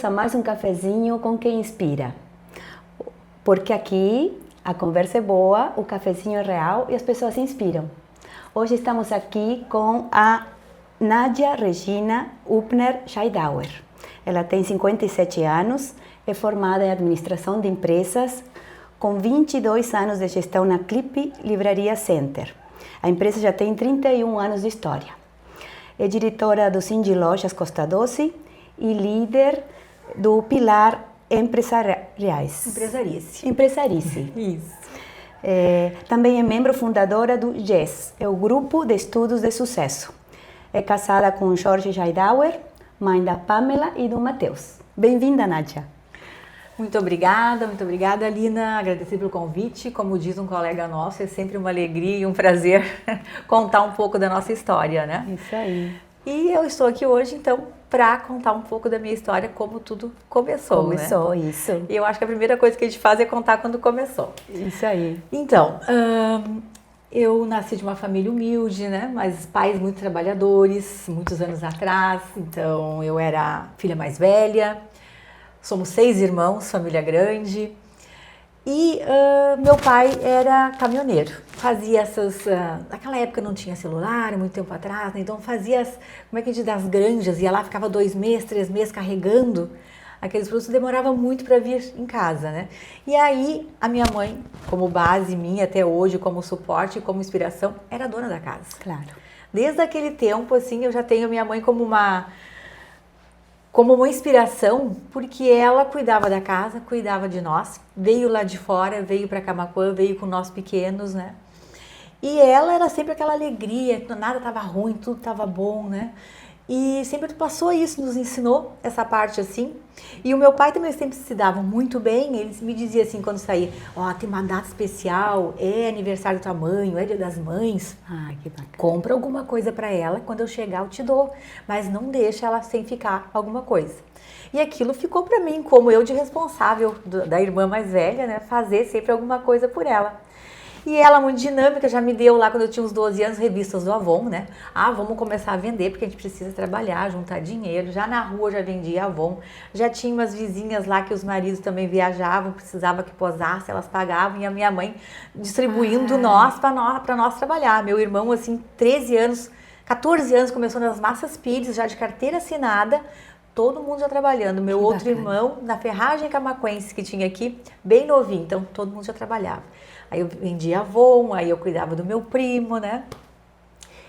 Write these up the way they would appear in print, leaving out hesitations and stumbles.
bem-vindos a mais um cafezinho com quem inspira. Porque aqui a conversa é boa, o cafezinho é real e as pessoas se inspiram. Hoje estamos aqui com a Nádia Regina Uppner Scheidauer. Ela tem 57 anos, é formada em administração de empresas, com 22 anos de gestão na Clip Livraria Center. A empresa já tem 31 anos de história. É diretora do Cindy Lojas Costa e líder do Pilar Empresarice. Isso. Também é membro fundadora do GES, é o Grupo de Estudos de Sucesso. É casada com Jorge Scheidauer, mãe da Pamela e do Matheus. Bem-vinda, Nádia. Muito obrigada, Alina. Agradecer pelo convite. Como diz um colega nosso, é sempre uma alegria e um prazer contar um pouco da nossa história, né? Isso aí. E eu estou aqui hoje, então, para contar um pouco da minha história, como tudo começou, né? Isso. E eu acho que a primeira coisa que a gente faz é contar quando começou. Isso aí. Então, eu nasci de uma família humilde, né? Mas pais muito trabalhadores, muitos anos atrás. Então, eu era a filha mais velha. Somos 6 irmãos, família grande. E meu pai era caminhoneiro. Fazia essas... naquela época não tinha celular, muito tempo atrás, né? Então fazia, como é que a gente diz, das granjas. Ia lá, ficava 2 meses, 3 meses carregando aqueles produtos. Demorava muito para vir em casa, né? E aí a minha mãe, como base minha até hoje, como suporte, como inspiração, era dona da casa. Claro. Desde aquele tempo, assim, eu já tenho minha mãe como uma inspiração, porque ela cuidava da casa, cuidava de nós, veio lá de fora, veio para Camaquã, veio com nós pequenos, né? E ela era sempre aquela alegria, nada estava ruim, tudo estava bom, né? E sempre passou isso, nos ensinou essa parte assim. E o meu pai também sempre se dava muito bem, ele me dizia assim quando saía, tem uma data especial, é aniversário do tua mãe, é dia das mães. Que bacana. Compra alguma coisa para ela, quando eu chegar eu te dou, mas não deixa ela sem ficar alguma coisa. E aquilo ficou para mim como eu de responsável da irmã mais velha, né, fazer sempre alguma coisa por ela. E ela, muito dinâmica, já me deu lá, quando eu tinha uns 12 anos, revistas do Avon, né? Vamos começar a vender, porque a gente precisa trabalhar, juntar dinheiro. Já na rua eu já vendia Avon. Já tinha umas vizinhas lá que os maridos também viajavam, precisava que posasse, elas pagavam. E a minha mãe distribuindo nós para nós trabalhar. Meu irmão, assim, 13 anos, 14 anos, começou nas Massas Pires, já de carteira assinada. Todo mundo já trabalhando. Meu outro irmão, na ferragem camaquense que tinha aqui, bem novinho. Então, todo mundo já trabalhava. Aí eu vendia Avon, aí eu cuidava do meu primo, né?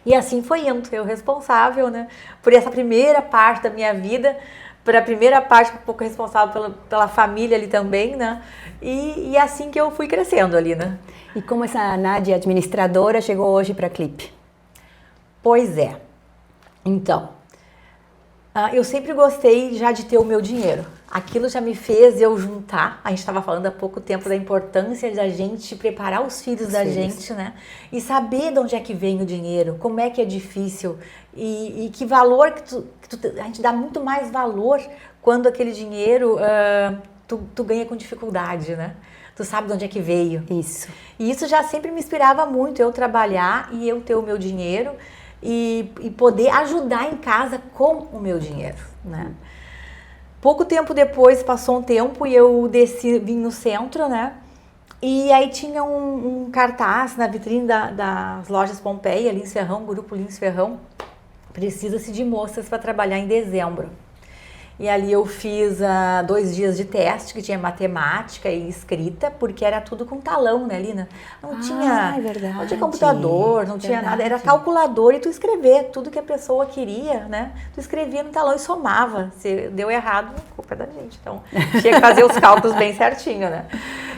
E assim foi indo, eu responsável, né? Por essa primeira parte da minha vida, por a primeira parte, um pouco responsável pela família ali também, né? E assim que eu fui crescendo ali, né? E como essa Nádia administradora chegou hoje para a Clip? Pois é. Então, eu sempre gostei já de ter o meu dinheiro. Aquilo já me fez eu juntar. A gente estava falando há pouco tempo da importância da gente preparar os filhos da gente, né? E saber de onde é que vem o dinheiro, como é que é difícil e que valor a gente dá muito mais valor quando aquele dinheiro tu ganha com dificuldade, né? Tu sabe de onde é que veio. Isso. E isso já sempre me inspirava muito, eu trabalhar e eu ter o meu dinheiro e poder ajudar em casa com o meu dinheiro, né? Pouco tempo depois, passou um tempo e eu vim no centro, né? E aí tinha um cartaz na vitrine das lojas Pompeia, Lins Ferrão, Grupo Lins Ferrão, precisa-se de moças para trabalhar em dezembro. E ali eu fiz 2 dias de teste, que tinha matemática e escrita, porque era tudo com talão, né, Lina? Não tinha computador, não tinha nada, era calculador e tu escrever tudo que a pessoa queria, né? Tu escrevia no talão e somava. Se deu errado, culpa é da gente. Então, tinha que fazer os cálculos bem certinho, né?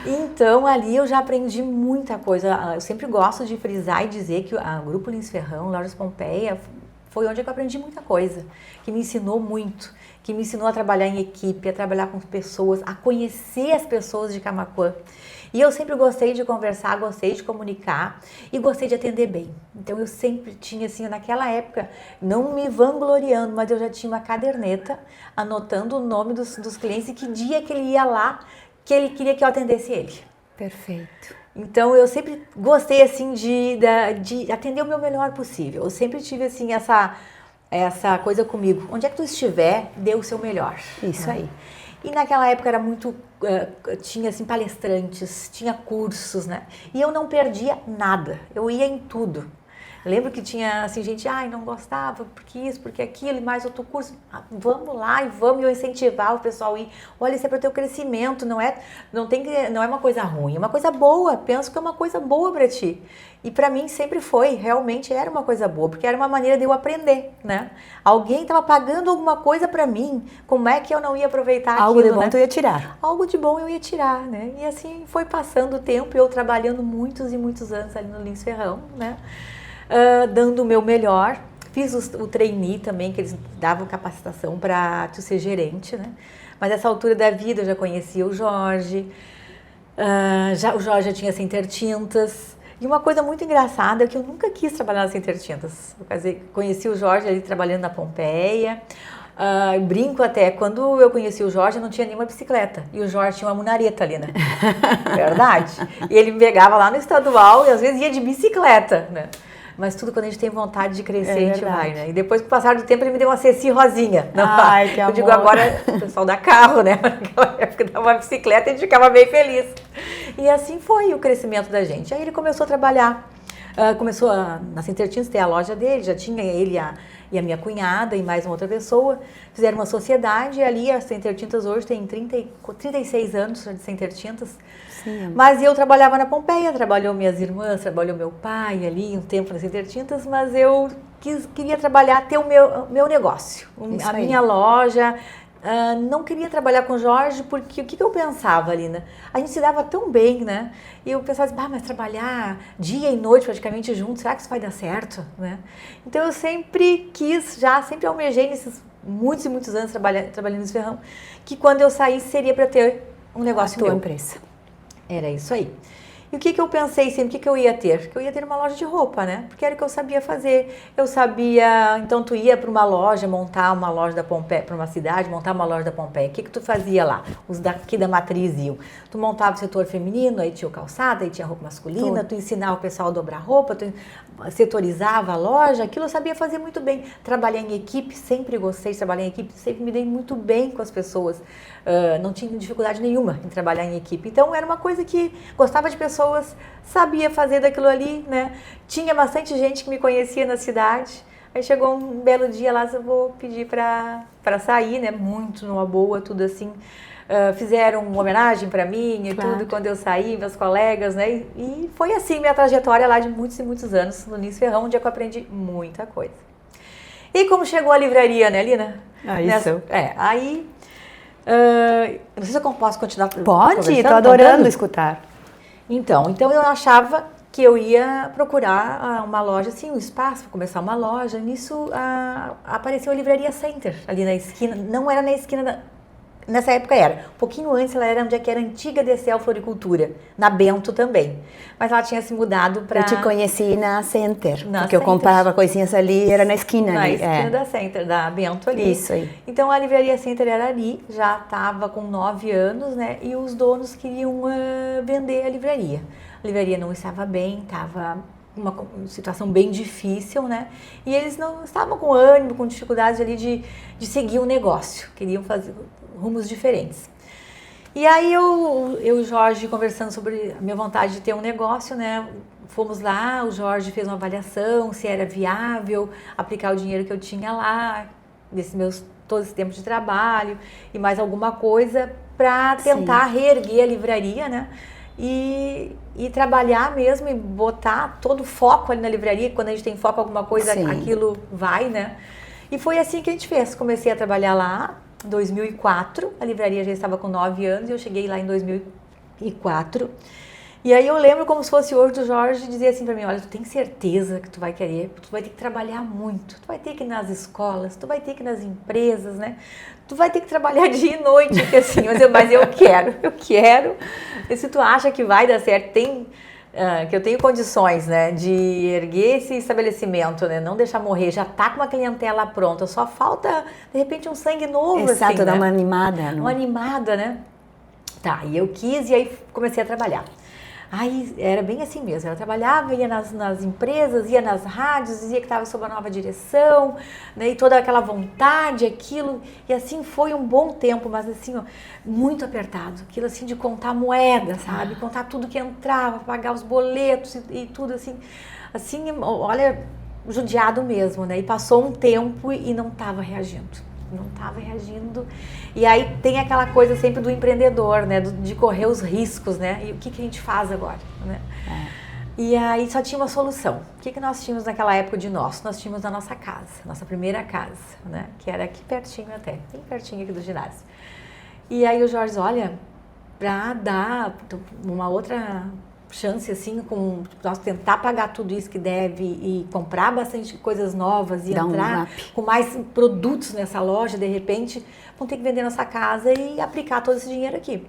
Então, ali eu já aprendi muita coisa. Eu sempre gosto de frisar e dizer que o Grupo Lins Ferrão, Lojas Pompeia, foi onde eu aprendi muita coisa, que me ensinou muito, que me ensinou a trabalhar em equipe, a trabalhar com pessoas, a conhecer as pessoas de Camaquã. E eu sempre gostei de conversar, gostei de comunicar e gostei de atender bem. Então eu sempre tinha, assim, naquela época, não me vangloriando, mas eu já tinha uma caderneta anotando o nome dos clientes e que dia que ele ia lá, que ele queria que eu atendesse ele. Perfeito. Então, eu sempre gostei, assim, de atender o meu melhor possível. Eu sempre tive, assim, essa coisa comigo. Onde é que tu estiver, dê o seu melhor. Isso aí. E naquela época era muito, tinha assim palestrantes, tinha cursos, né? E eu não perdia nada, eu ia em tudo. Eu lembro que tinha assim gente, não gostava, porque isso, porque aquilo, e mais outro curso. Vamos lá e vamos, eu incentivar o pessoal a ir. Olha, isso é para o teu crescimento, não é uma coisa ruim, é uma coisa boa. Penso que é uma coisa boa para ti. E para mim sempre foi, realmente era uma coisa boa, porque era uma maneira de eu aprender, né? Alguém estava pagando alguma coisa para mim, como é que eu não ia aproveitar algo aquilo, de bom, né? tu ia tirar. Algo de bom eu ia tirar, né? E assim foi passando o tempo, eu trabalhando muitos e muitos anos ali no Lins Ferrão, né? Dando o meu melhor. Fiz o trainee também, que eles davam capacitação para tu ser gerente, né? Mas nessa altura da vida eu já conhecia o Jorge, o Jorge já tinha Center Tintas. E uma coisa muito engraçada é que eu nunca quis trabalhar na Center Tintas. Eu conheci o Jorge ali trabalhando na Pompeia. Eu brinco até, quando eu conheci o Jorge, eu não tinha nenhuma bicicleta. E o Jorge tinha uma munareta ali, né? Verdade. E ele me pegava lá no estadual e às vezes ia de bicicleta, né? Mas tudo quando a gente tem vontade de crescer, a gente vai, né? E depois, com o passar do tempo, ele me deu uma Ceci rosinha. Ai, que amor. Eu digo, agora o pessoal dá carro, né? Naquela época dava uma bicicleta e a gente ficava bem feliz. E assim foi o crescimento da gente. Aí ele começou a trabalhar. Começou na Center Tintas, ter a loja dele, já tinha ele e a minha cunhada e mais uma outra pessoa. Fizeram uma sociedade e ali a Center Tintas hoje tem 36 anos de Center Tintas. Sim. Mas eu trabalhava na Pompeia, trabalhou minhas irmãs, trabalhou meu pai ali um tempo na Center Tintas, mas eu queria trabalhar, ter o meu negócio, a minha loja. Não queria trabalhar com o Jorge porque o que eu pensava ali, né? A gente se dava tão bem, né? E eu pensava assim, mas trabalhar dia e noite praticamente juntos, será que isso vai dar certo, né? Então eu sempre sempre almejei nesses muitos e muitos anos trabalhando no Ferrão, que quando eu saísse seria para ter um negócio meu. A tua empresa. Era isso aí. E o que eu pensei sempre, o que eu ia ter? Que eu ia ter uma loja de roupa, né? Porque era o que eu sabia fazer. Eu sabia, então tu ia para uma loja, montar uma loja da Pompeia, para uma cidade, montar uma loja da Pompeia. O que tu fazia lá? Os daqui da matriz iam. Tu montava o setor feminino, aí tinha o calçado, aí tinha roupa masculina, tu ensinava o pessoal a dobrar roupa, tu setorizava a loja, aquilo eu sabia fazer muito bem. Trabalhar em equipe, sempre gostei de trabalhar em equipe, sempre me dei muito bem com as pessoas. Não tinha dificuldade nenhuma em trabalhar em equipe. Então era uma coisa que gostava de pessoas, sabia fazer daquilo ali, né? Tinha bastante gente que me conhecia na cidade. Aí chegou um belo dia lá, eu vou pedir para sair, né? Muito numa boa, tudo assim. Fizeram uma homenagem para mim e tudo quando eu saí, meus colegas, né? E foi assim minha trajetória lá de muitos e muitos anos no Lins Ferrão, onde eu aprendi muita coisa. E como chegou a livraria, né, Lina? Isso. Aí... não sei se eu posso continuar Pode, estou adorando escutar. Então eu achava que eu ia procurar uma loja, assim, um espaço para começar uma loja. Nisso apareceu a Livraria Center, ali na esquina. Não era na esquina, nessa época era. Um pouquinho antes ela era onde era a antiga Decel Floricultura, na Bento também. Mas ela tinha se mudado para... Eu te conheci na Center, porque eu comprava coisinhas ali, era na esquina ali. Na esquina da Center, da Bento ali. Isso aí. Então a Livraria Center era ali, já estava com 9 anos, né? E os donos queriam vender a livraria. A livraria não estava bem, estava uma situação bem difícil, né? E eles não estavam com ânimo, com dificuldade ali de seguir o negócio. Queriam fazer rumos diferentes. E aí eu e o Jorge conversando sobre a minha vontade de ter um negócio, né? Fomos lá, o Jorge fez uma avaliação, se era viável aplicar o dinheiro que eu tinha lá, todo esse tempo de trabalho e mais alguma coisa para tentar reerguer a livraria, né? E trabalhar mesmo e botar todo o foco ali na livraria. Quando a gente tem foco em alguma coisa, aquilo vai, né? E foi assim que a gente fez. Comecei a trabalhar lá em 2004, a livraria já estava com 9 anos e eu cheguei lá em 2004. E aí eu lembro como se fosse hoje do Jorge dizer assim para mim, olha, tu tem certeza que tu vai querer, tu vai ter que trabalhar muito, tu vai ter que ir nas escolas, tu vai ter que ir nas empresas, né? Tu vai ter que trabalhar dia e noite, que assim, mas eu quero. E se tu acha que vai dar certo, que eu tenho condições, né, de erguer esse estabelecimento, né, não deixar morrer, já tá com uma clientela pronta, só falta, de repente, um sangue novo, exato, assim, né? dar uma animada. Não? Uma animada, né? Tá, e eu quis e aí comecei a trabalhar. Aí era bem assim mesmo, eu trabalhava, ia nas empresas, ia nas rádios, dizia que estava sob a nova direção, né, e toda aquela vontade, aquilo, e assim foi um bom tempo, mas assim, ó, muito apertado, aquilo assim de contar moeda, sabe, contar tudo que entrava, pagar os boletos e tudo assim, olha, judiado mesmo, né, e passou um tempo e não estava reagindo. Não estava reagindo. E aí tem aquela coisa sempre do empreendedor, né? De correr os riscos, né? E o que a gente faz agora, né? E aí só tinha uma solução. O que nós tínhamos naquela época de nós? Nós tínhamos a nossa casa, nossa primeira casa, né? Que era aqui pertinho até, bem pertinho aqui do ginásio. E aí o Jorge, olha, para dar uma outra chance assim, com nós tentar pagar tudo isso que deve e comprar bastante coisas novas e entrar com mais produtos nessa loja, de repente, vamos ter que vender nossa casa e aplicar todo esse dinheiro aqui.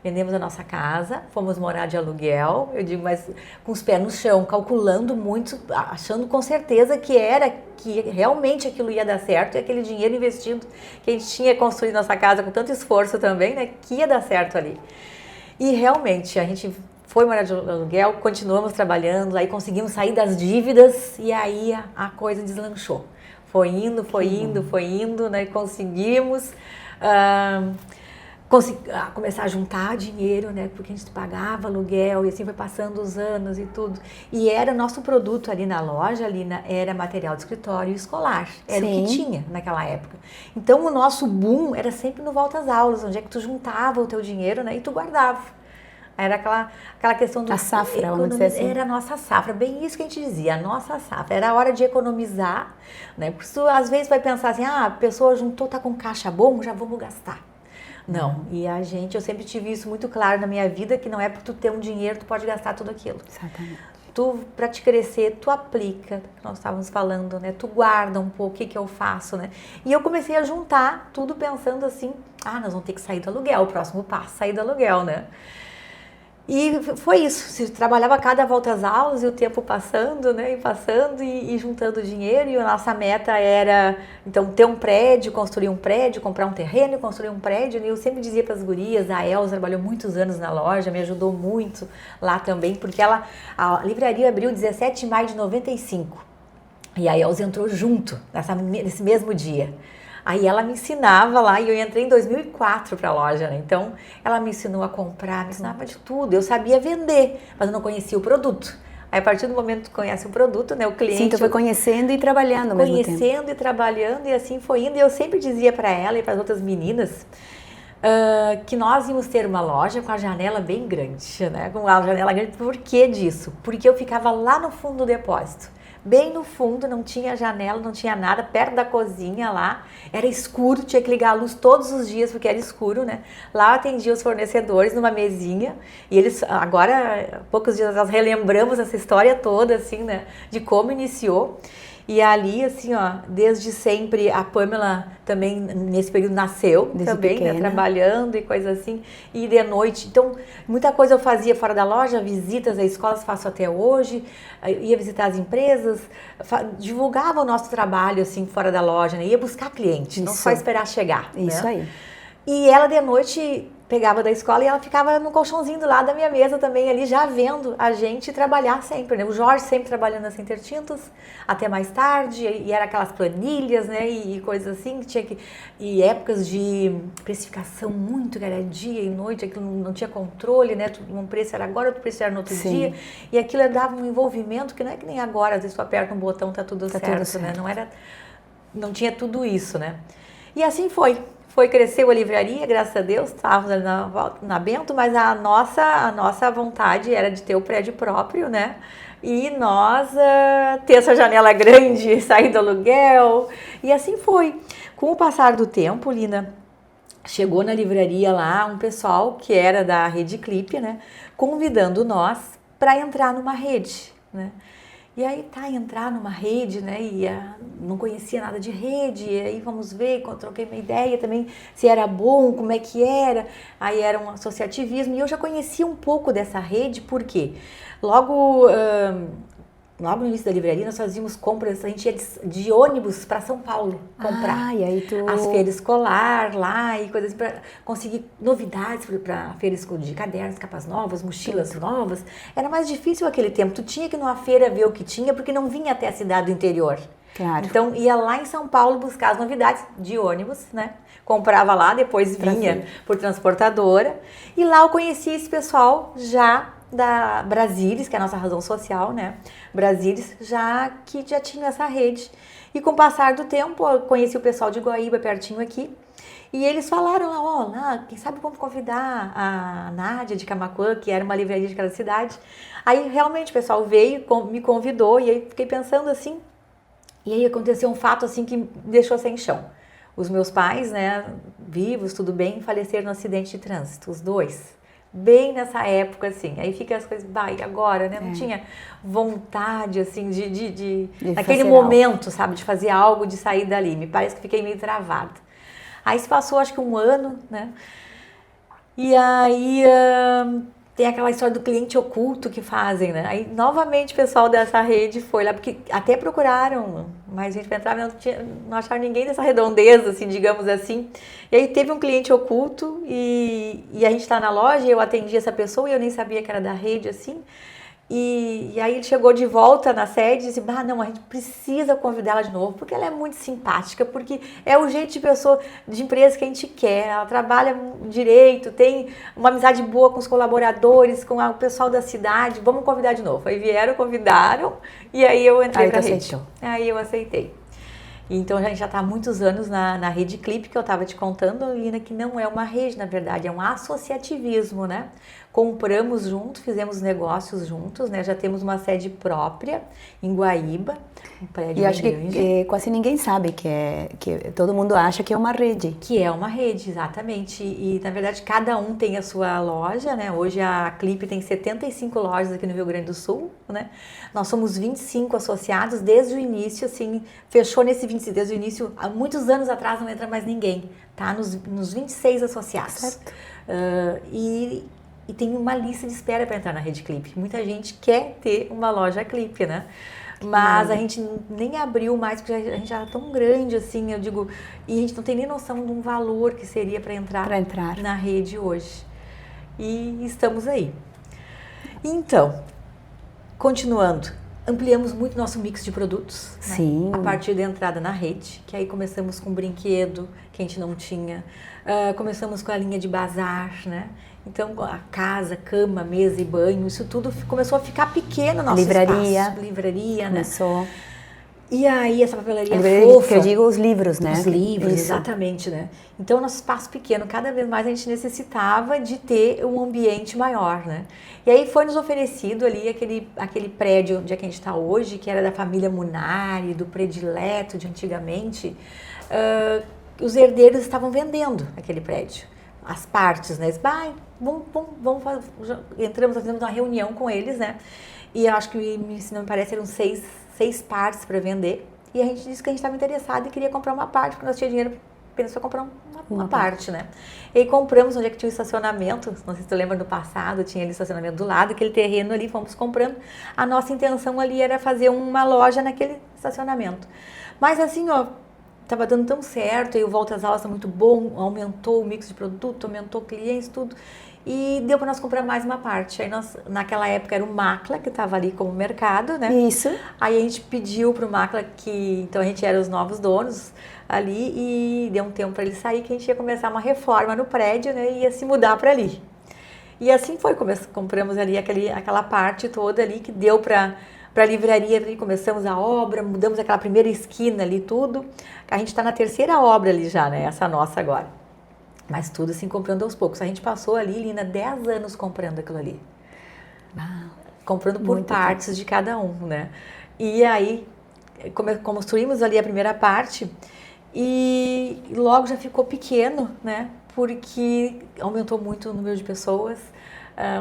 Vendemos a nossa casa, fomos morar de aluguel, eu digo, mas com os pés no chão, calculando muito, achando com certeza que realmente aquilo ia dar certo e aquele dinheiro investido que a gente tinha construído nossa casa com tanto esforço também, né, que ia dar certo ali. E realmente a gente foi morar de aluguel, continuamos trabalhando, aí conseguimos sair das dívidas e aí a coisa deslanchou. Foi indo, né? Conseguimos começar a juntar dinheiro, né? Porque a gente pagava aluguel e assim foi passando os anos e tudo. E era nosso produto ali na loja, era material de escritório escolar. Era o que tinha naquela época. Então o nosso boom era sempre no volta às aulas, onde é que tu juntava o teu dinheiro, né? E tu guardava. Era aquela questão do... A safra, vamos dizer assim. Era a nossa safra, bem isso que a gente dizia, a nossa safra. Era a hora de economizar, né? Porque tu às vezes vai pensar assim, a pessoa juntou, tá com caixa bom, já vamos gastar. Não, e eu sempre tive isso muito claro na minha vida, que não é porque tu ter um dinheiro, tu pode gastar tudo aquilo. Exatamente. Para te crescer, tu aplica, que nós estávamos falando, né? Tu guarda um pouco, o que eu faço, né? E eu comecei a juntar tudo pensando assim, nós vamos ter que sair do aluguel, o próximo passo, sair do aluguel, né? E foi isso, se trabalhava cada volta às aulas e o tempo passando, né, e juntando dinheiro, e a nossa meta era, então, ter um prédio, construir um prédio, comprar um terreno e construir um prédio, e eu sempre dizia para as gurias, a Elza trabalhou muitos anos na loja, me ajudou muito lá também, porque a livraria abriu 17 de maio de 95, e a Elza entrou junto, nesse mesmo dia. Aí ela me ensinava lá, e eu entrei em 2004 para a loja, né? Então ela me ensinou a comprar, me ensinava de tudo. Eu sabia vender, mas eu não conhecia o produto. Aí a partir do momento que tu conhece o produto, né, o cliente... Sim, tu foi conhecendo e trabalhando ao mesmo tempo. Conhecendo e trabalhando, e assim foi indo. E eu sempre dizia para ela e para as outras meninas que nós íamos ter uma loja com a janela bem grande, né? Com a janela grande. Por que disso? Porque eu ficava lá no fundo do depósito. Bem no fundo, não tinha janela, não tinha nada, perto da cozinha lá, era escuro, tinha que ligar a luz todos os dias porque era escuro, né? Lá eu atendia os fornecedores numa mesinha e eles, agora, há poucos dias nós relembramos essa história toda, assim, né? De como iniciou. E ali, assim, ó, desde sempre, a Pamela também, nesse período, nasceu desde também, né, trabalhando e coisa assim, e de noite. Então, muita coisa eu fazia fora da loja, visitas a escolas faço até hoje, ia visitar as empresas, divulgava o nosso trabalho, assim, fora da loja, né, ia buscar cliente, não só esperar chegar. Isso, né? Aí. E ela, de noite, pegava da escola e ela ficava no colchãozinho do lado da minha mesa também ali, já vendo a gente trabalhar sempre, né? O Jorge sempre trabalhando na Center Tintas até mais tarde, e era aquelas planilhas, né? E coisas assim, que tinha que... E épocas de precificação muito, que era dia e noite, aquilo não tinha controle, né? Um preço era agora, outro preço era no outro dia, e aquilo dava um envolvimento que não é que nem agora, às vezes tu aperta um botão, tá tudo certo, né? Não tinha tudo isso, né? E assim foi. Cresceu a livraria, graças a Deus, estávamos ali na Bento, mas a nossa vontade era de ter o prédio próprio, né? E nós ter essa janela grande, sair do aluguel, e assim foi. Com o passar do tempo, Lina, chegou na livraria lá um pessoal que era da Rede Clipe, né? Convidando nós para entrar numa rede, né? E aí entrar numa rede, né, e não conhecia nada de rede, e aí vamos ver, troquei uma ideia também, se era bom, como é que era, aí era um associativismo, e eu já conhecia um pouco dessa rede, porque logo logo no início da livraria, nós fazíamos compras, a gente ia de ônibus para São Paulo comprar. E aí tu... As feiras escolar lá e coisas assim, para conseguir novidades para feiras de cadernos, capas novas, mochilas novas. Era mais difícil aquele tempo. Tu tinha que ir numa feira ver o que tinha, porque não vinha até a cidade do interior. Claro. Então, ia lá em São Paulo buscar as novidades de ônibus, né? Comprava lá, depois vinha por transportadora. E lá eu conheci esse pessoal já da Brasília, que é a nossa razão social, né? Brasília, que já tinha essa rede. E com o passar do tempo, eu conheci o pessoal de Guaíba, pertinho aqui. E eles falaram lá, quem sabe vamos convidar a Nádia de Camaquã, que era uma livraria de cada cidade. Aí, realmente, o pessoal veio, me convidou, e aí fiquei pensando assim. E aí aconteceu um fato assim que me deixou sem chão. Os meus pais, né, vivos, tudo bem, faleceram no acidente de trânsito, os dois. Bem nessa época, assim. Aí fica as coisas, e agora, né? Não tinha vontade, assim, naquele momento, sabe, de fazer algo, de sair dali. Me parece que fiquei meio travada. Aí se passou, acho que um ano, né? E aí... tem aquela história do cliente oculto que fazem, né? Aí, novamente, o pessoal dessa rede foi lá, porque até procuraram mais gente para entrar, mas não acharam ninguém dessa redondeza, assim, digamos assim. E aí teve um cliente oculto e a gente está na loja e eu atendi essa pessoa e eu nem sabia que era da rede, assim. E aí ele chegou de volta na sede e disse, não, a gente precisa convidá-la de novo, porque ela é muito simpática, porque é o jeito de pessoa, de empresa que a gente quer, ela trabalha direito, tem uma amizade boa com os colaboradores, com o pessoal da cidade, vamos convidar de novo. Aí vieram, convidaram, e aí eu entrei pra rede. Aí eu aceitei. Então a gente já está há muitos anos na Rede Clipe, que eu estava te contando, Lina, que não é uma rede, na verdade, é um associativismo, né? Compramos juntos, fizemos negócios juntos, né? Já temos uma sede própria em Guaíba, um prédio e acho grande. que quase ninguém sabe que todo mundo acha que é uma rede. Que é uma rede, exatamente. E na verdade cada um tem a sua loja, né? Hoje a Clipe tem 75 lojas aqui no Rio Grande do Sul, né? Nós somos 25 associados desde o início, assim, fechou desde o início, há muitos anos atrás não entra mais ninguém, tá? Nos 26 associados. E tem uma lista de espera para entrar na Rede Clipe. Muita gente quer ter uma loja Clipe, né? Mas a gente nem abriu mais, porque a gente já era tão grande, assim, eu digo, e a gente não tem nem noção de um valor que seria para entrar na rede hoje. E estamos aí. Então, continuando, ampliamos muito nosso mix de produtos, Sim. Né? A partir da entrada na rede, que aí começamos com brinquedo, que a gente não tinha, começamos com a linha de bazar, né? Então, a casa, cama, mesa e banho, isso tudo começou a ficar pequeno no nosso espaço. Livraria, começou. Né? E aí, essa papelaria fofa. Que eu digo os livros, né? Os livros, exatamente, né? Então, nosso espaço pequeno, cada vez mais a gente necessitava de ter um ambiente maior, né? E aí foi nos oferecido ali aquele prédio onde é que a gente está hoje, que era da família Munari, do predileto de antigamente. Os herdeiros estavam vendendo aquele prédio. As partes, né? Vamos fazer. Entramos, fizemos uma reunião com eles, né? E eu acho que, se não me parece, eram seis partes para vender. E a gente disse que a gente estava interessado e queria comprar uma parte, porque nós tínhamos dinheiro apenas para comprar uma parte, né? E aí compramos onde é que tinha o estacionamento. Não sei se tu lembra, no passado tinha ali estacionamento do lado, aquele terreno ali, fomos comprando. A nossa intenção ali era fazer uma loja naquele estacionamento. Mas assim, estava dando tão certo, e o Volta às Aulas está muito bom, aumentou o mix de produto, aumentou clientes, tudo. E deu para nós comprar mais uma parte. Aí naquela época era o Macla, que estava ali como mercado, né? Isso. Aí a gente pediu para o Macla então a gente era os novos donos ali e deu um tempo para ele sair, que a gente ia começar uma reforma no prédio, né? E ia se mudar para ali. E assim foi, compramos ali aquela parte toda ali que deu para a livraria, ali começamos a obra, mudamos aquela primeira esquina ali, tudo. A gente está na terceira obra ali já, né? Essa nossa agora. Mas tudo assim, comprando aos poucos. A gente passou ali, Lina, 10 anos comprando aquilo ali. Comprando por partes de cada um, né? E aí, construímos ali a primeira parte e logo já ficou pequeno, né? Porque aumentou muito o número de pessoas,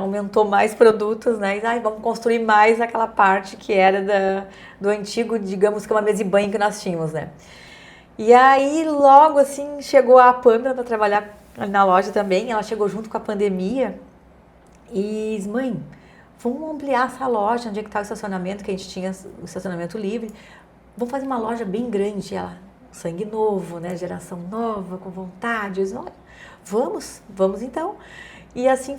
aumentou mais produtos, né? E vamos construir mais aquela parte que era do antigo, digamos que uma mesa de banho que nós tínhamos, né? E aí, logo assim, chegou a Pamela para trabalhar na loja também. Ela chegou junto com a pandemia e disse, mãe, vamos ampliar essa loja, onde é que está o estacionamento, que a gente tinha o estacionamento livre, vamos fazer uma loja bem grande, ela, sangue novo, né, geração nova, com vontade, eu disse, olha, vamos então. E assim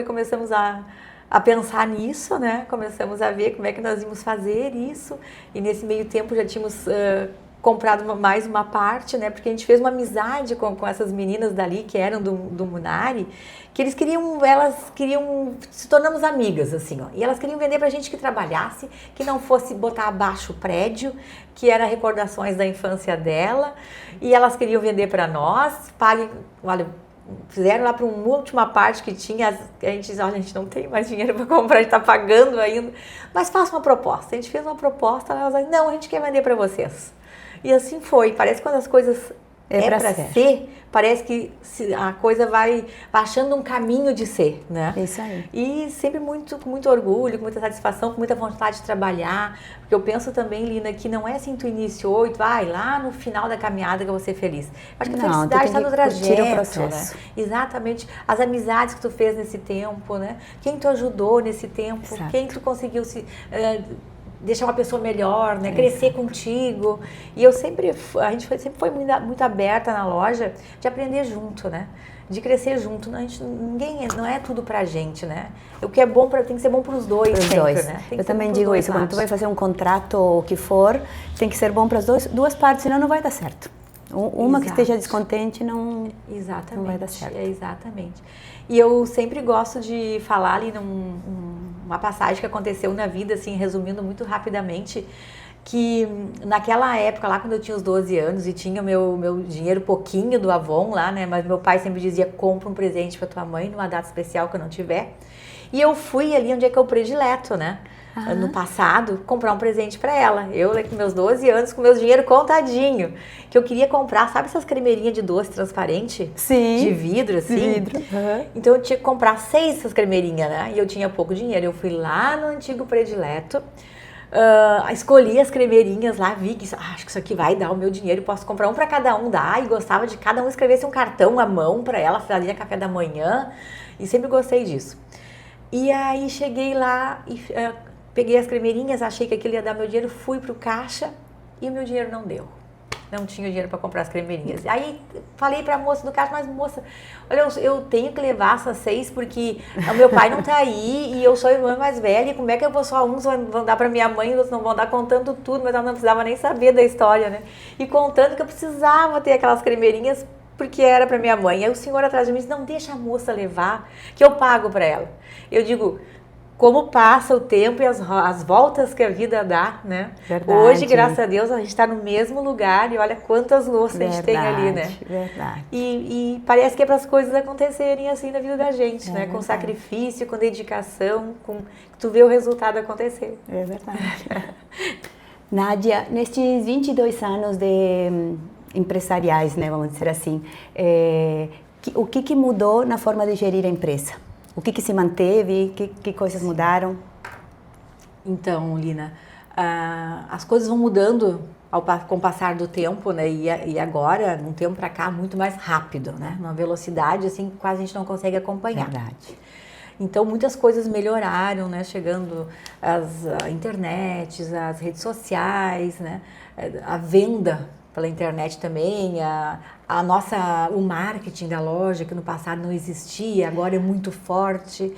começamos a pensar nisso, né, começamos a ver como é que nós íamos fazer isso, e nesse meio tempo já tínhamos comprado mais uma parte, né, porque a gente fez uma amizade com essas meninas dali, que eram do Munari, que elas queriam, se tornamos amigas, assim, ó, e elas queriam vender pra gente que trabalhasse, que não fosse botar abaixo o prédio, que era recordações da infância dela, e elas queriam vender para nós, paguem, olha, fizeram lá para uma última parte que tinha, a gente diz, olha, a gente não tem mais dinheiro para comprar, a gente está pagando ainda, mas faça uma proposta. A gente fez uma proposta, elas disseram, não, a gente quer vender para vocês. E assim foi, parece que quando as coisas para ser, parece que a coisa vai achando um caminho de ser, né? Isso aí. E sempre com muito orgulho, com muita satisfação, com muita vontade de trabalhar, porque eu penso também, Lina, que não é assim, tu iniciou e tu vai lá no final da caminhada que eu vou ser feliz. Acho que a felicidade está no trajeto, né? Exatamente, as amizades que tu fez nesse tempo, né? Quem tu ajudou nesse tempo, exato. Quem tu conseguiu deixar uma pessoa melhor, né? Crescer contigo. E a gente sempre foi muito aberta na loja de aprender junto, né? De crescer junto. Ninguém, não é tudo pra gente, né? O que é bom tem que ser bom pros dois. Né? Eu também digo isso, quando tu vai fazer um contrato ou o que for, tem que ser bom para as duas partes, senão não vai dar certo. Uma que esteja descontente não vai dar certo. Exatamente. E eu sempre gosto de falar ali uma passagem que aconteceu na vida, assim, resumindo muito rapidamente, que naquela época lá, quando eu tinha os 12 anos e tinha meu dinheiro pouquinho do Avon lá, né, mas meu pai sempre dizia, compra um presente para tua mãe numa data especial que eu não tiver. E eu fui ali onde é que é o predileto, né? No passado, comprar um presente para ela. Eu, com meus 12 anos, com meu dinheiro contadinho, que eu queria comprar, sabe essas cremeirinhas de doce transparente? Sim. De vidro, assim? De vidro. Então eu tinha que comprar 6 dessas cremeirinhas, né? E eu tinha pouco dinheiro. Eu fui lá no antigo predileto, escolhi as cremeirinhas lá, vi que acho que isso aqui vai dar o meu dinheiro, posso comprar um para cada um, e gostava de cada um escrevesse um cartão à mão para ela, fazia café da manhã, e sempre gostei disso. E aí cheguei lá e peguei as cremeirinhas, achei que aquilo ia dar meu dinheiro, fui pro caixa e o meu dinheiro não deu. Não tinha dinheiro para comprar as cremeirinhas. Aí falei para a moça do caixa, mas moça, olha, eu tenho que levar essas 6 porque o meu pai não tá aí e eu sou a irmã mais velha, e como é que eu vou só uns vão dar para minha mãe e outros não vão dar, contando tudo, mas ela não precisava nem saber da história, né? E contando que eu precisava ter aquelas cremeirinhas porque era para minha mãe. Aí o senhor atrás de mim disse, não, deixa a moça levar, que eu pago para ela. Eu digo, como passa o tempo e as voltas que a vida dá, né? Verdade. Hoje, graças a Deus, a gente está no mesmo lugar e olha quantas louças a gente tem ali, né? Verdade. E parece que é para as coisas acontecerem assim na vida da gente, né? Verdade. Com sacrifício, com dedicação, tu vê o resultado acontecer. É verdade. Nádia, nestes 22 anos de empresariais, né, vamos dizer assim, o que mudou na forma de gerir a empresa? O que se manteve? Que coisas mudaram? Então, Lina, as coisas vão mudando com o passar do tempo, né? E agora, num tempo para cá, muito mais rápido, né? Numa velocidade assim que quase a gente não consegue acompanhar. Verdade. Então, muitas coisas melhoraram, né? Chegando a internet, as redes sociais, né? A venda pela internet também, o marketing da loja, que no passado não existia, agora é muito forte.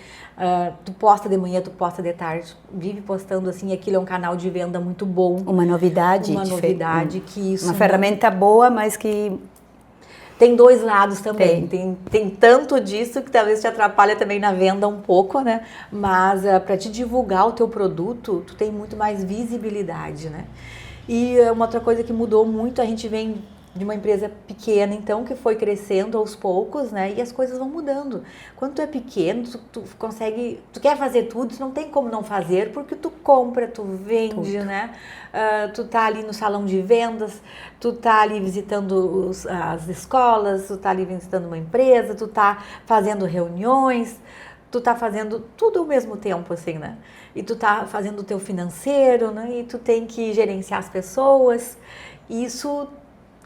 Tu posta de manhã, tu posta de tarde, vive postando assim, aquilo é um canal de venda muito bom. Uma novidade. Que isso... Uma ferramenta boa, mas que... Tem dois lados também, tem tanto disso que talvez te atrapalha também na venda um pouco, né? Mas para te divulgar o teu produto, tu tem muito mais visibilidade, né? E uma outra coisa que mudou muito, a gente vem de uma empresa pequena, então, que foi crescendo aos poucos, né? E as coisas vão mudando. Quando tu é pequeno, tu quer fazer tudo, tu não tem como não fazer, porque tu compra, tu vende, né? Tu tá ali no salão de vendas, tu tá ali visitando as escolas, tu tá ali visitando uma empresa, tu tá fazendo reuniões, tu tá fazendo tudo ao mesmo tempo, assim, né? E tu tá fazendo o teu financeiro, né? E tu tem que gerenciar as pessoas. E isso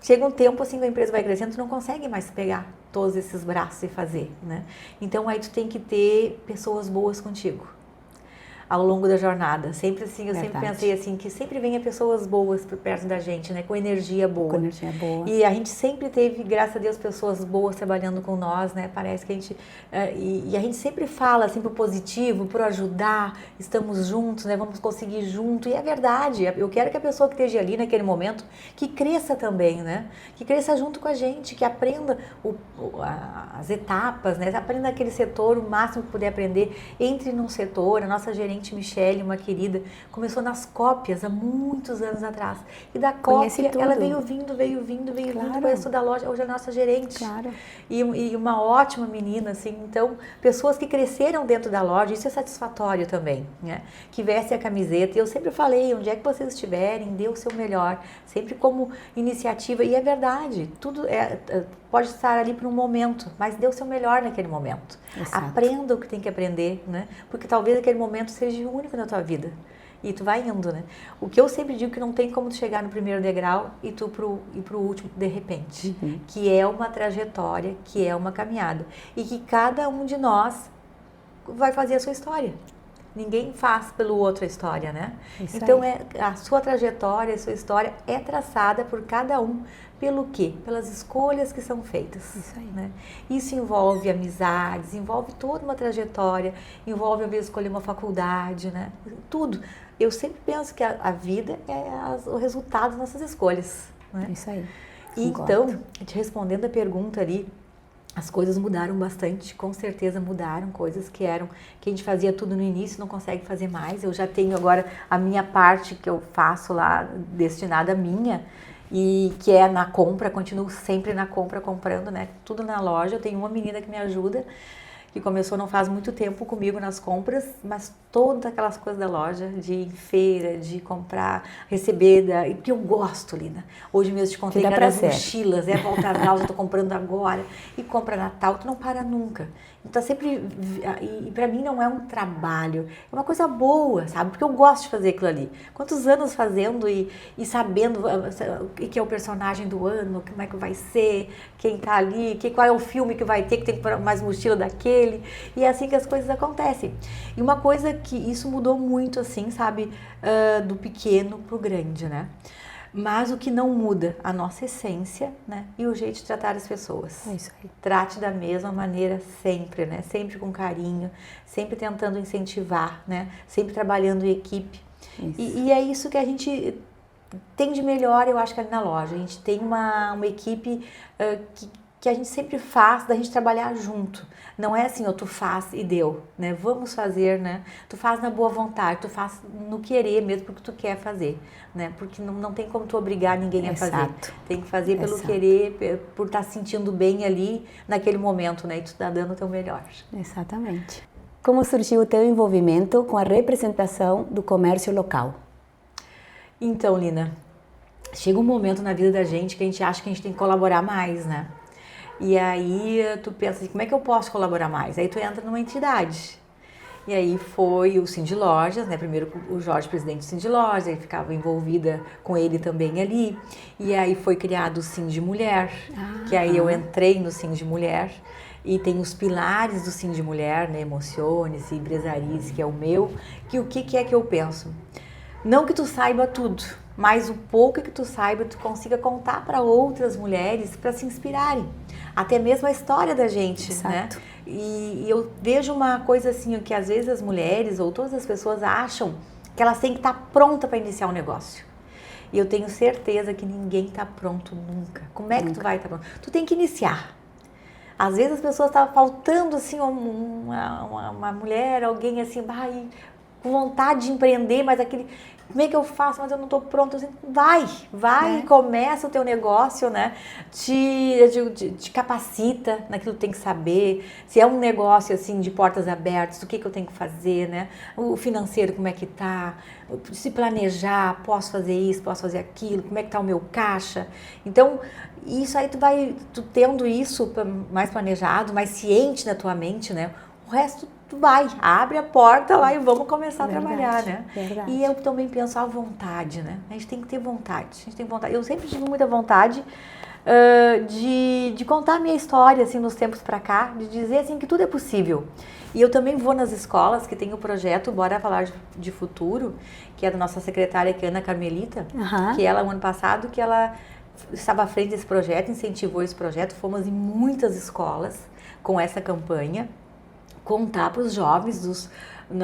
chega um tempo, assim, que a empresa vai crescendo, tu não consegue mais pegar todos esses braços e fazer, né? Então, aí tu tem que ter pessoas boas contigo. ao longo da jornada. Sempre assim, eu Verdade. sempre pensei assim, que sempre venha pessoas boas por perto da gente, né? Com energia boa. Com energia boa. E a gente sempre teve, graças a Deus, pessoas boas trabalhando com nós, né? Parece que a gente... E a gente sempre fala, assim, pro positivo, pro ajudar, estamos juntos, né? Vamos conseguir junto. E é verdade, eu quero que a pessoa que esteja ali naquele momento, que cresça também, né? Que cresça junto com a gente, que aprenda as etapas, né? Aprenda aquele setor, o máximo que puder aprender, entre num setor. A nossa gerente Michele, uma querida, começou nas cópias há muitos anos atrás. E da cópia, ela veio vindo, conheceu da loja, hoje é a nossa gerente. Claro. E uma ótima menina, assim. Então, pessoas que cresceram dentro da loja, isso é satisfatório também, né? Que vestem a camiseta. E eu sempre falei, onde é que vocês estiverem, dê o seu melhor. Sempre como iniciativa. E é verdade, tudo pode estar ali por um momento, mas dê o seu melhor naquele momento. Exato. Aprenda o que tem que aprender, né? Porque talvez aquele momento seja o único na tua vida. E tu vai indo, né? O que eu sempre digo que não tem como tu chegar no primeiro degrau e tu ir pro último de repente. Uhum. Que é uma trajetória, que é uma caminhada. E que cada um de nós vai fazer a sua história. Ninguém faz pelo outro a história, né? Isso então, aí. a sua trajetória, a sua história é traçada por cada um. Pelo quê? Pelas escolhas que são feitas. Isso aí. Né? Isso envolve amizades, envolve toda uma trajetória, envolve, às vezes, escolher uma faculdade, né? Tudo. Eu sempre penso que a vida é o resultado das nossas escolhas. Né? Isso aí. E então, te respondendo a pergunta ali, as coisas mudaram bastante, com certeza mudaram, coisas que a gente fazia tudo no início, não consegue fazer mais. Eu já tenho agora a minha parte que eu faço lá, destinada a minha, e que é na compra, continuo sempre na compra, comprando, né? Tudo na loja. Eu tenho uma menina que me ajuda, que começou não faz muito tempo comigo nas compras, mas todas aquelas coisas da loja, de ir em feira, de comprar, receber, e que eu gosto, Lina. Hoje mesmo te contei que era as mochilas, volta Natal, já tô comprando agora, e compra Natal, tu não para nunca. Então sempre, e pra mim não é um trabalho, é uma coisa boa, sabe? Porque eu gosto de fazer aquilo ali. Quantos anos fazendo e sabendo o que é o personagem do ano, como é que vai ser, quem tá ali, qual é o filme que vai ter, que tem que pôr mais mochila daquele. E é assim que as coisas acontecem. E uma coisa que isso mudou muito, assim, sabe? Do pequeno pro grande, né? Mas o que não muda, a nossa essência, né? E o jeito de tratar as pessoas. É isso aí. Trate da mesma maneira sempre, né? Sempre com carinho, sempre tentando incentivar, né? Sempre trabalhando em equipe. E é isso que a gente tem de melhor, eu acho, que ali na loja. A gente tem uma equipe que a gente sempre faz, da gente trabalhar junto. Não é assim, tu faz e deu, né? Vamos fazer, né? Tu faz na boa vontade, tu faz no querer mesmo, porque tu quer fazer, né? Porque não tem como tu obrigar ninguém a fazer. Tem que fazer pelo querer, por estar se sentindo bem ali naquele momento, né? E tu tá dando o teu melhor. Exatamente. Como surgiu o teu envolvimento com a representação do comércio local? Então, Lina, chega um momento na vida da gente que a gente acha que a gente tem que colaborar mais, né? E aí tu pensa assim, como é que eu posso colaborar mais? Aí tu entra numa entidade. E aí foi o Cindy Lojas, né? Primeiro o Jorge, presidente do Cindy Lojas, ele ficava envolvida com ele também ali. E aí foi criado o Cindy Mulher, que aí eu entrei no Cindy Mulher. E tem os pilares do Cindy Mulher, né? Emociones, Empresarize, que é o meu. Que o que é que eu penso? Não que tu saiba tudo, mas o pouco que tu saiba, tu consiga contar para outras mulheres para se inspirarem. Até mesmo a história da gente, Exato. né? E eu vejo uma coisa assim, que às vezes as mulheres ou todas as pessoas acham que elas têm que estar pronta para iniciar um negócio. E eu tenho certeza que ninguém está pronto nunca. Como é que tu vai estar pronto? Tu tem que iniciar. Às vezes as pessoas estavam faltando assim uma mulher, alguém assim, com vontade de empreender, mas aquele, como é que eu faço? Mas eu não estou pronto. Assim, vai, começa o teu negócio, né? Te capacita naquilo que tem que saber. Se é um negócio assim de portas abertas, o que eu tenho que fazer, né? O financeiro, como é que tá? Se planejar, posso fazer isso, posso fazer aquilo, como é que tá o meu caixa? Então, isso aí tu tendo isso mais planejado, mais ciente na tua mente, né? O resto tu abre a porta lá e vamos começar a trabalhar, né? Verdade. E eu também penso a vontade, né? A gente tem que ter vontade, Eu sempre tive muita vontade, de contar a minha história, assim, nos tempos para cá, de dizer, assim, que tudo é possível. E eu também vou nas escolas, que tem o projeto Bora Falar de Futuro, que é da nossa secretária, que é Ana Carmelita, que ela, o ano passado, que ela estava à frente desse projeto, incentivou esse projeto, fomos em muitas escolas com essa campanha, contar para os jovens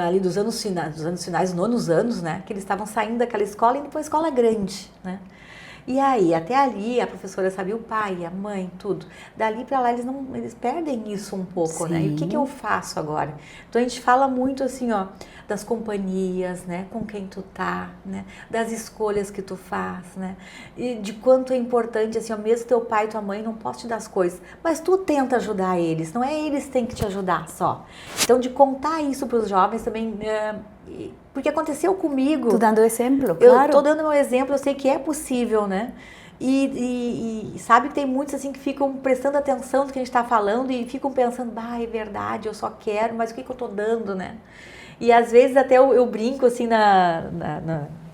ali dos anos finais, nonos anos, né, que eles estavam saindo daquela escola e indo para uma escola grande, né. E aí, até ali, a professora sabia o pai, a mãe, tudo. Dali para lá, eles perdem isso um pouco, né? E o que eu faço agora? Então, a gente fala muito, assim, ó, das companhias, né? Com quem tu tá, né? Das escolhas que tu faz, né? E de quanto é importante, assim, ó, mesmo teu pai e tua mãe não posso te dar as coisas, mas tu tenta ajudar eles, não é eles que têm que te ajudar só. Então, de contar isso para os jovens também... porque aconteceu comigo. Tu dando exemplo, claro. Eu tô dando meu exemplo, eu sei que é possível, né? E sabe que tem muitos assim que ficam prestando atenção no que a gente está falando e ficam pensando, é verdade, eu só quero, mas o que eu tô dando, né? E às vezes até eu brinco assim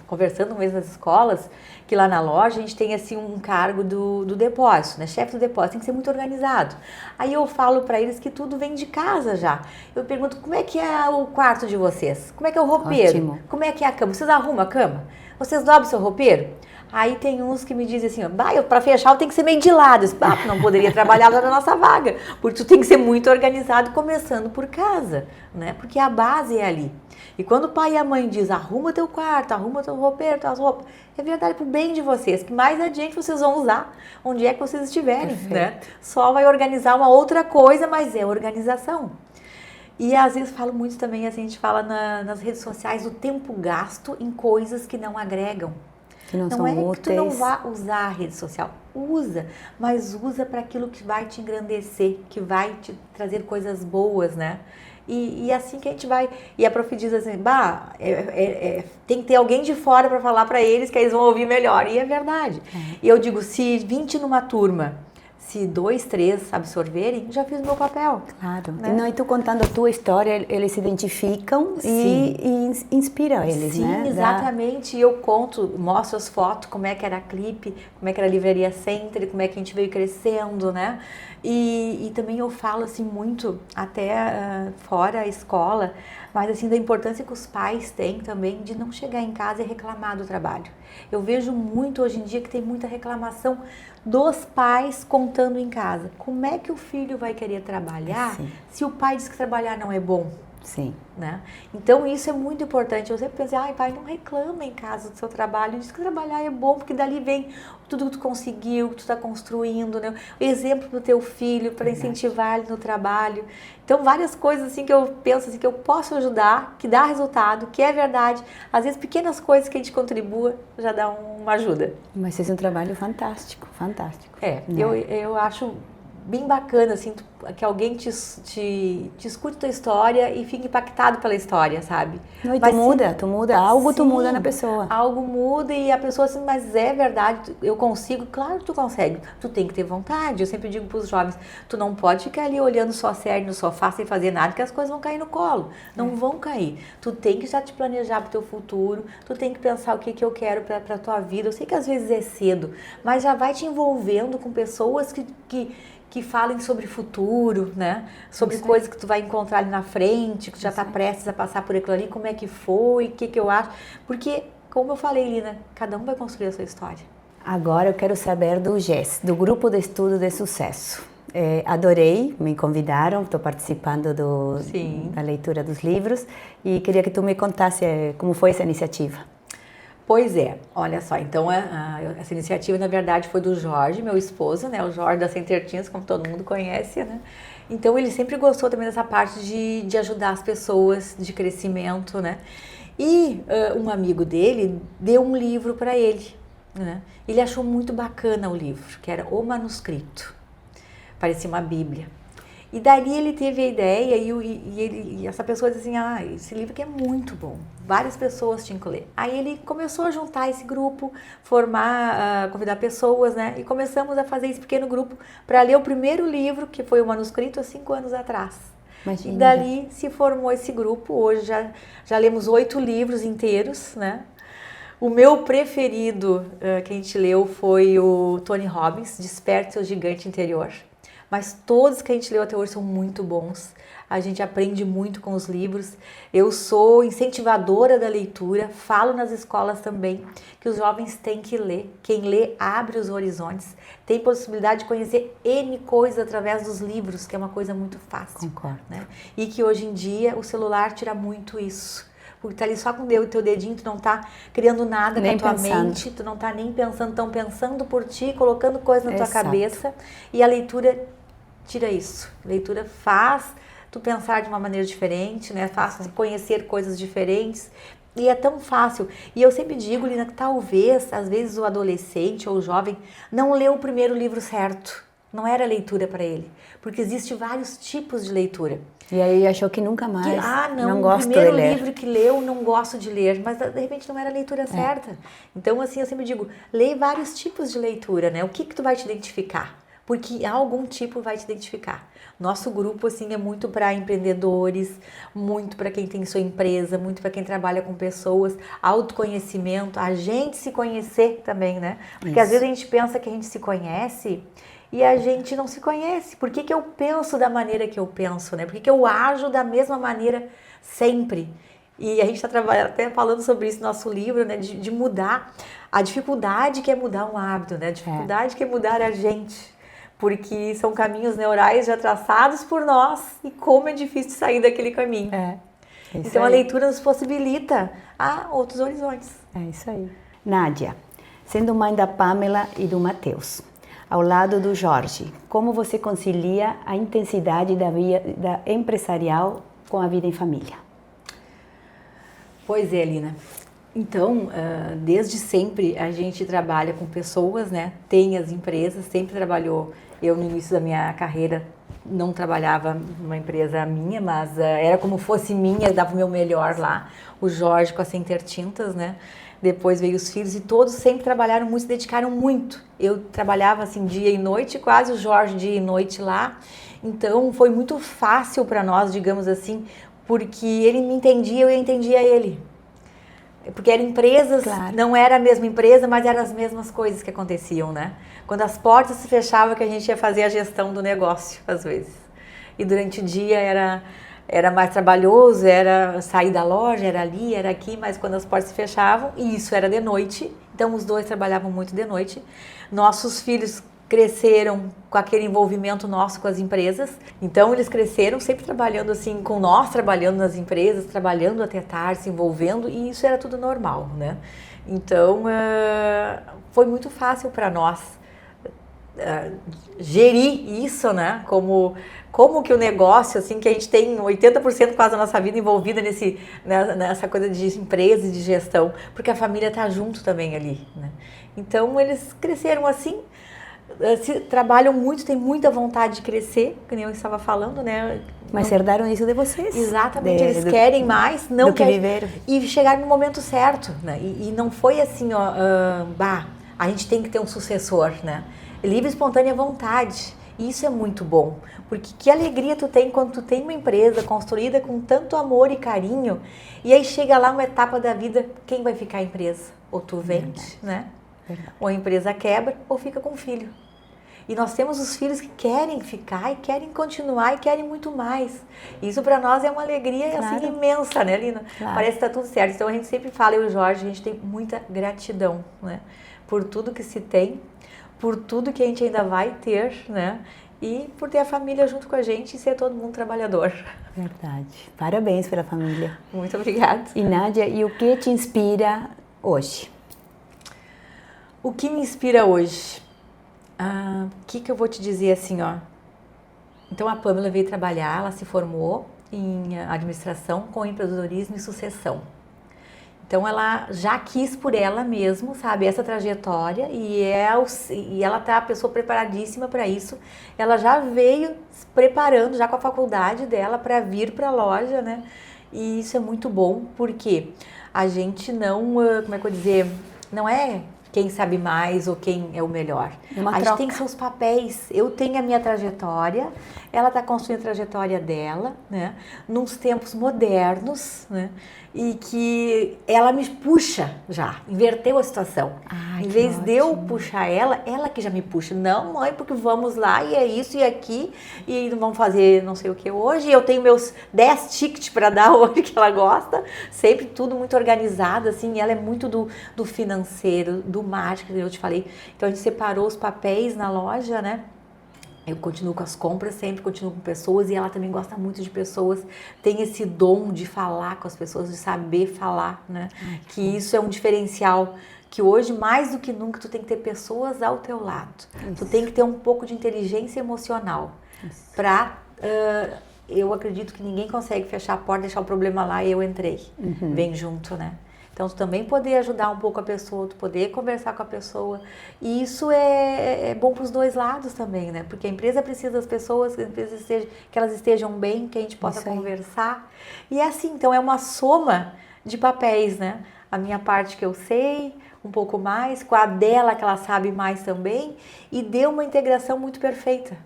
conversando mesmo nas escolas, que lá na loja a gente tem assim um cargo do depósito, né? Chefe do depósito, tem que ser muito organizado. Aí eu falo para eles que tudo vem de casa já. Eu pergunto, como é que é o quarto de vocês? Como é que é o roupeiro? Ótimo. Como é que é a cama? Vocês arrumam a cama? Vocês dobram o seu roupeiro? Aí tem uns que me dizem assim, para fechar eu tenho que ser meio de lado. Tu não poderia trabalhar lá na nossa vaga, porque tu tem que ser muito organizado, começando por casa, né? Porque a base é ali. E quando o pai e a mãe dizem, arruma teu quarto, arruma teu roupeiro, tuas roupas, é verdade, pro bem de vocês, que mais adiante vocês vão usar onde é que vocês estiverem, né? Só vai organizar uma outra coisa, mas é organização. E às vezes falo muito também, assim, a gente fala nas redes sociais, o tempo gasto em coisas que não agregam. Que não são é úteis. que tu não vá usar a rede social, usa, mas usa para aquilo que vai te engrandecer, que vai te trazer coisas boas, né? E assim que a gente vai, e a prof diz assim, tem que ter alguém de fora para falar para eles que eles vão ouvir melhor, e é verdade. E eu digo, se 20 numa turma, se 2, 3 absorverem, já fiz o meu papel. Claro. Né? E tu contando a tua história, eles se identificam e inspiram eles, Sim, né? Sim, exatamente. E eu conto, mostro as fotos, como é que era a clipe, como é que era a Livraria Center, como é que a gente veio crescendo, né? E também eu falo, assim, muito, até fora a escola, mas, assim, da importância que os pais têm também de não chegar em casa e reclamar do trabalho. Eu vejo muito hoje em dia que tem muita reclamação dos pais contando em casa. Como é que o filho vai querer trabalhar se o pai diz que trabalhar não é bom? Sim. Né? Então isso é muito importante. Eu sempre pensei, pai, não reclama em casa do seu trabalho, diz que trabalhar é bom, porque dali vem tudo que tu conseguiu, que tu está construindo, né? O exemplo do teu filho para incentivar ele no trabalho. Então várias coisas assim que eu penso assim, que eu posso ajudar, que dá resultado, que é verdade. Às vezes pequenas coisas que a gente contribua já dá uma ajuda. Mas esse é um trabalho fantástico, fantástico. Eu acho bem bacana, assim, que alguém te escute tua história e fique impactado pela história, sabe? Não, e tu muda, algo tu muda na pessoa. Algo muda e a pessoa assim, mas é verdade, eu consigo? Claro que tu consegue, tu tem que ter vontade. Eu sempre digo pros jovens, tu não pode ficar ali olhando só sério no sofá sem fazer nada, que as coisas vão cair no colo, não vão cair. Tu tem que já te planejar pro teu futuro, tu tem que pensar o que eu quero pra tua vida. Eu sei que às vezes é cedo, mas já vai te envolvendo com pessoas que falem sobre futuro, né? Sobre coisas que tu vai encontrar ali na frente, que tu já está prestes a passar por aquilo ali, como é que foi, o que eu acho. Porque, como eu falei, Lina, cada um vai construir a sua história. Agora eu quero saber do GES, do Grupo de Estudo de Sucesso. Adorei, me convidaram, estou participando da leitura dos livros e queria que tu me contasse como foi essa iniciativa. Pois é, olha só, então essa iniciativa na verdade foi do Jorge, meu esposo, né, o Jorge da Center Teens, como todo mundo conhece, né, então ele sempre gostou também dessa parte de ajudar as pessoas, de crescimento, né, e um amigo dele deu um livro para ele, né, ele achou muito bacana o livro, que era O Manuscrito, parecia uma bíblia. E dali ele teve a ideia e essa pessoa disse assim, esse livro aqui é muito bom, várias pessoas tinham que ler. Aí ele começou a juntar esse grupo, convidar pessoas, né? E começamos a fazer esse pequeno grupo para ler o primeiro livro, que foi o Manuscrito, há 5 anos atrás. Imagina. E dali se formou esse grupo, hoje já lemos 8 livros inteiros, né? O meu preferido que a gente leu foi o Tony Robbins, Desperte Seu Gigante Interior. Mas todos que a gente leu até hoje são muito bons. A gente aprende muito com os livros. Eu sou incentivadora da leitura, falo nas escolas também que os jovens têm que ler. Quem lê abre os horizontes, tem possibilidade de conhecer N coisas através dos livros, que é uma coisa muito fácil. Concordo. Né? E que hoje em dia o celular tira muito isso. Porque tá ali só com o teu dedinho, tu não tá criando nada nem com a tua pensando. mente, tu não tá nem pensando, tão pensando por ti, colocando coisa na tua Exato. cabeça. E a leitura tira isso. A leitura faz tu pensar de uma maneira diferente, né? Faz tu conhecer coisas diferentes. E é tão fácil. E eu sempre digo, Lina, que talvez, às vezes, o adolescente ou o jovem não leu o primeiro livro certo. Não era leitura para ele. Porque existem vários tipos de leitura. E aí achou que nunca mais, não gosto o primeiro de ler. livro que leu, não gosto de ler, mas de repente não era a leitura certa. Então, assim, eu sempre digo, leia vários tipos de leitura, né? O que tu vai te identificar? Porque algum tipo vai te identificar. Nosso grupo, assim, é muito para empreendedores, muito para quem tem sua empresa, muito para quem trabalha com pessoas, autoconhecimento, a gente se conhecer também, né? Porque às vezes a gente pensa que a gente se conhece e a gente não se conhece. Por que eu penso da maneira que eu penso, né? Por que eu ajo da mesma maneira sempre? E a gente está até falando sobre isso no nosso livro, né? De mudar. A dificuldade que é mudar um hábito, né? A dificuldade que é mudar a gente. Porque são caminhos neurais já traçados por nós. E como é difícil sair daquele caminho. Então a leitura nos possibilita outros horizontes. É isso aí. Nádia, sendo mãe da Pamela e do Matheus, ao lado do Jorge, como você concilia a intensidade da vida empresarial com a vida em família? Pois é, Lina. Então, desde sempre a gente trabalha com pessoas, né? Tem as empresas, sempre trabalhou. Eu, no início da minha carreira, não trabalhava numa empresa minha, mas era como fosse minha, dava o meu melhor lá. O Jorge com a Center Tintas, né? Depois veio os filhos e todos sempre trabalharam muito, se dedicaram muito. Eu trabalhava assim dia e noite, quase o Jorge dia e noite lá. Então foi muito fácil para nós, digamos assim, porque ele me entendia, eu entendia ele. Porque eram empresas, não era a mesma empresa, mas eram as mesmas coisas que aconteciam, né? Quando as portas se fechavam, que a gente ia fazer a gestão do negócio, às vezes. E durante o dia era mais trabalhoso, era sair da loja, era ali, era aqui, mas quando as portas se fechavam, e isso era de noite, então os dois trabalhavam muito de noite. Nossos filhos cresceram com aquele envolvimento nosso com as empresas, então eles cresceram sempre trabalhando assim, com nós trabalhando nas empresas, trabalhando até tarde, se envolvendo, e isso era tudo normal, né? Então foi muito fácil para nós gerir isso, né? Como que o negócio, assim, que a gente tem 80% quase da nossa vida envolvida nessa coisa de empresa e de gestão, porque a família está junto também ali, né? Então eles cresceram assim, trabalham muito, têm muita vontade de crescer, como eu estava falando, né? Mas herdaram isso de vocês. Exatamente, eles querem mais, não que viveram. E chegaram no momento certo, né? E não foi assim, a gente tem que ter um sucessor, né? Livre, espontânea vontade. E isso é muito bom, porque que alegria tu tem quando tu tem uma empresa construída com tanto amor e carinho, e aí chega lá uma etapa da vida, quem vai ficar a empresa? Ou tu vende, né? Verdade. Ou a empresa quebra, ou fica com o filho. E nós temos os filhos que querem ficar e querem continuar e querem muito mais. Isso para nós é uma alegria assim, imensa, né, Lina? Claro. Parece que está tudo certo. Então a gente sempre fala, eu e o Jorge, a gente tem muita gratidão, né? Por tudo que se tem, por tudo que a gente ainda vai ter, né? E por ter a família junto com a gente e ser todo mundo trabalhador. Verdade. Parabéns pela família. Muito obrigada. E Nádia, e o que te inspira hoje? O que me inspira hoje? O que eu vou te dizer assim, ó? Então a Pamela veio trabalhar, ela se formou em administração com empreendedorismo e sucessão. Então ela já quis por ela mesma, sabe, essa trajetória e ela tá a pessoa preparadíssima para isso. Ela já veio se preparando já com a faculdade dela para vir para a loja, né? E isso é muito bom porque a gente não, como é que eu dizer, não é quem sabe mais ou quem é o melhor. A gente tem seus papéis. Eu tenho a minha trajetória, ela está construindo a trajetória dela, né? Nos tempos modernos, né? E que ela me puxa já, inverteu a situação. Ai, em vez de eu puxar ela que já me puxa. Não, mãe, porque vamos lá e é isso e aqui e vamos fazer não sei o que hoje. Eu tenho meus 10 tickets para dar hoje que ela gosta, sempre tudo muito organizado, assim. Ela é muito do financeiro, do marketing, eu te falei. Então a gente separou os papéis na loja, né? Eu continuo com as compras, sempre continuo com pessoas e ela também gosta muito de pessoas, tem esse dom de falar com as pessoas, de saber falar, né? Que isso é um diferencial, que hoje mais do que nunca tu tem que ter pessoas ao teu lado. Tu tem que ter um pouco de inteligência emocional para... eu acredito que ninguém consegue fechar a porta, deixar o problema lá e eu entrei. Bem junto, né? Então, tu também poder ajudar um pouco a pessoa, tu poder conversar com a pessoa. E isso é bom para os dois lados também, né? Porque a empresa precisa das pessoas, que elas estejam bem, que a gente possa conversar. E é assim, então é uma soma de papéis, né? A minha parte que eu sei, um pouco mais, com a dela que ela sabe mais também. E deu uma integração muito perfeita.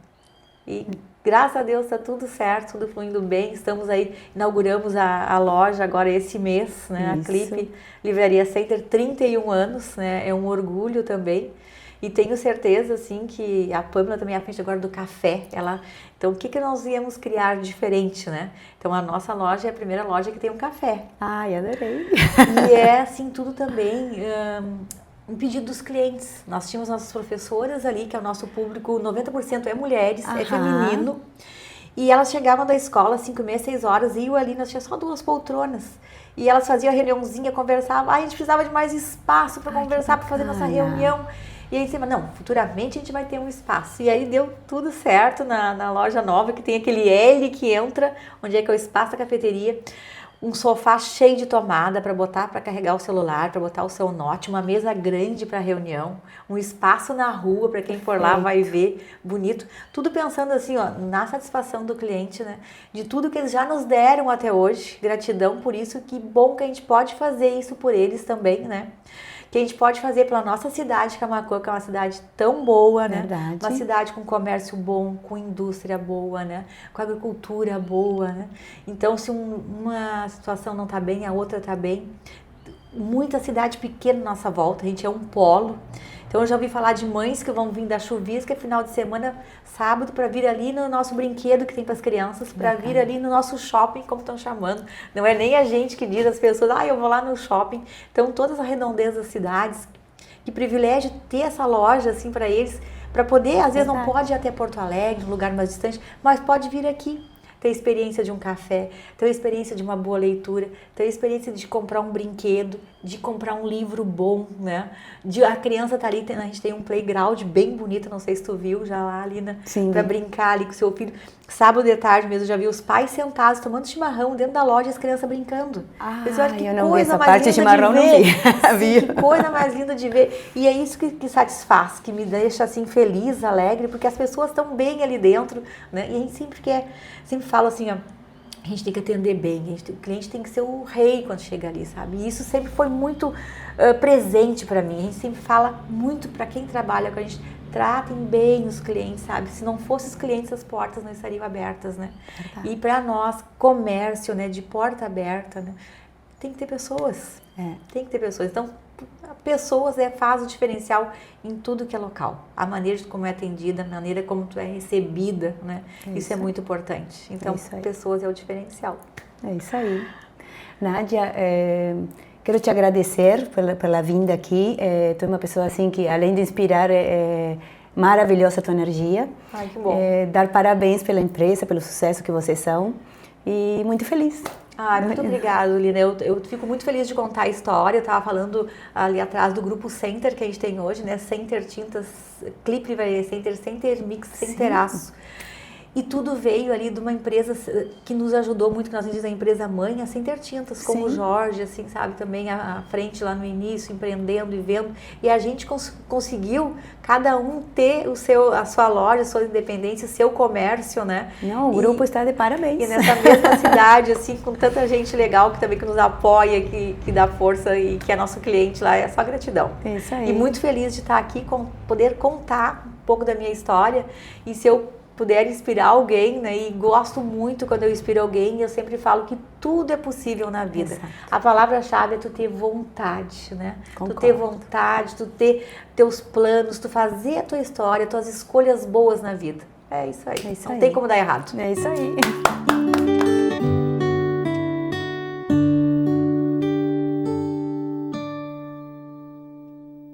E graças a Deus está tudo certo, tudo fluindo bem. Estamos aí, inauguramos a loja agora esse mês, né? A Clipe Livraria Center, 31 anos, né? É um orgulho também. E tenho certeza, assim, que a Pâmela também é à frente agora do café. Então, o que nós íamos criar diferente, né? Então, a nossa loja é a primeira loja que tem um café. Ai, adorei. E é, assim, tudo também... um pedido dos clientes. Nós tínhamos nossas professoras ali, que é o nosso público, 90% é mulheres, é feminino. E elas chegavam da escola, 5h30, 6 horas, iam ali, nós tínhamos só 2 poltronas. E elas faziam a reuniãozinha, conversavam. A gente precisava de mais espaço para conversar, para fazer nossa reunião. E aí, não, futuramente a gente vai ter um espaço. E aí deu tudo certo na loja nova, que tem aquele L que entra, onde é que é o espaço da cafeteria. Um sofá cheio de tomada para botar, para carregar o celular, para botar o seu note, uma mesa grande para reunião, um espaço na rua para quem for lá vai ver, bonito. Tudo pensando assim, ó, na satisfação do cliente, né? De tudo que eles já nos deram até hoje, gratidão por isso, que bom que a gente pode fazer isso por eles também, né? Que a gente pode fazer pela nossa cidade, Camaquã, que é uma cidade tão boa, né? Verdade. Uma cidade com comércio bom, com indústria boa, né? Com agricultura boa, né? Então, se uma situação não está bem, a outra está bem. Muita cidade pequena na nossa volta, a gente é um polo. Então, eu já ouvi falar de mães que vão vir da chuvisca final de semana, sábado, para vir ali no nosso brinquedo que tem para as crianças, para vir ali no nosso shopping, como estão chamando. Não é nem a gente que diz, as pessoas, eu vou lá no shopping. Então, todas as redondezas das cidades, que privilégio ter essa loja, assim, para eles, para poder, às vezes não pode ir até Porto Alegre, um lugar mais distante, mas pode vir aqui. Ter experiência de um café, ter experiência de uma boa leitura, ter experiência de comprar um brinquedo, de comprar um livro bom, né? A criança tá ali, a gente tem um playground bem bonito, não sei se tu viu já lá ali, né? Pra brincar ali com seu filho. Sábado de tarde mesmo, já vi os pais sentados, tomando chimarrão dentro da loja e as crianças brincando. Eu não vi essa parte de chimarrão, não vi. Sim, que coisa mais linda de ver. E é isso que satisfaz, que me deixa assim feliz, alegre, porque as pessoas estão bem ali dentro, né? E a gente sempre fala assim, ó, a gente tem que atender bem, o cliente tem que ser o rei quando chega ali, sabe? E isso sempre foi muito presente para mim. A gente sempre fala muito para quem trabalha com a gente, tratem bem os clientes, sabe? Se não fossem os clientes, as portas não estariam abertas, né? Verdade. E para nós, comércio, né, de porta aberta, né, tem que ter pessoas. Tem que ter pessoas. Então, pessoas faz o diferencial em tudo que é local. A maneira como é atendida, a maneira como tu é recebida, né? Isso é muito importante. Então, pessoas é o diferencial. É isso aí. Nádia, quero te agradecer pela vinda aqui. Tu é uma pessoa assim que, além de inspirar, maravilhosa a tua energia. Ai, que bom. Dar parabéns pela empresa, pelo sucesso que vocês são. E muito feliz. Muito obrigada, Lina. Eu fico muito feliz de contar a história. Eu estava falando ali atrás do grupo Center que a gente tem hoje, né? Center Tintas, Clipe Livraria Center, Center Mix, Centeraço. E tudo veio ali de uma empresa que nos ajudou muito, que nós dizemos a empresa mãe, a Center Tintas, como o Jorge, assim, sabe, também à frente lá no início, empreendendo e vendo. E a gente conseguiu, cada um ter a sua loja, a sua independência, o seu comércio, né? Não, o grupo está de parabéns. E nessa mesma cidade, assim, com tanta gente legal que também que nos apoia, que dá força e que é nosso cliente lá, é só gratidão. É isso aí. E muito feliz de estar aqui, poder contar um pouco da minha história. E se eu puder inspirar alguém, né? E gosto muito quando eu inspiro alguém, eu sempre falo que tudo é possível na vida. Exato. A palavra-chave é tu ter vontade, né? Concordo. Tu ter vontade, tu ter teus planos, tu fazer a tua história, tuas escolhas boas na vida. É isso aí. É isso Não aí. tem como dar errado. É isso aí.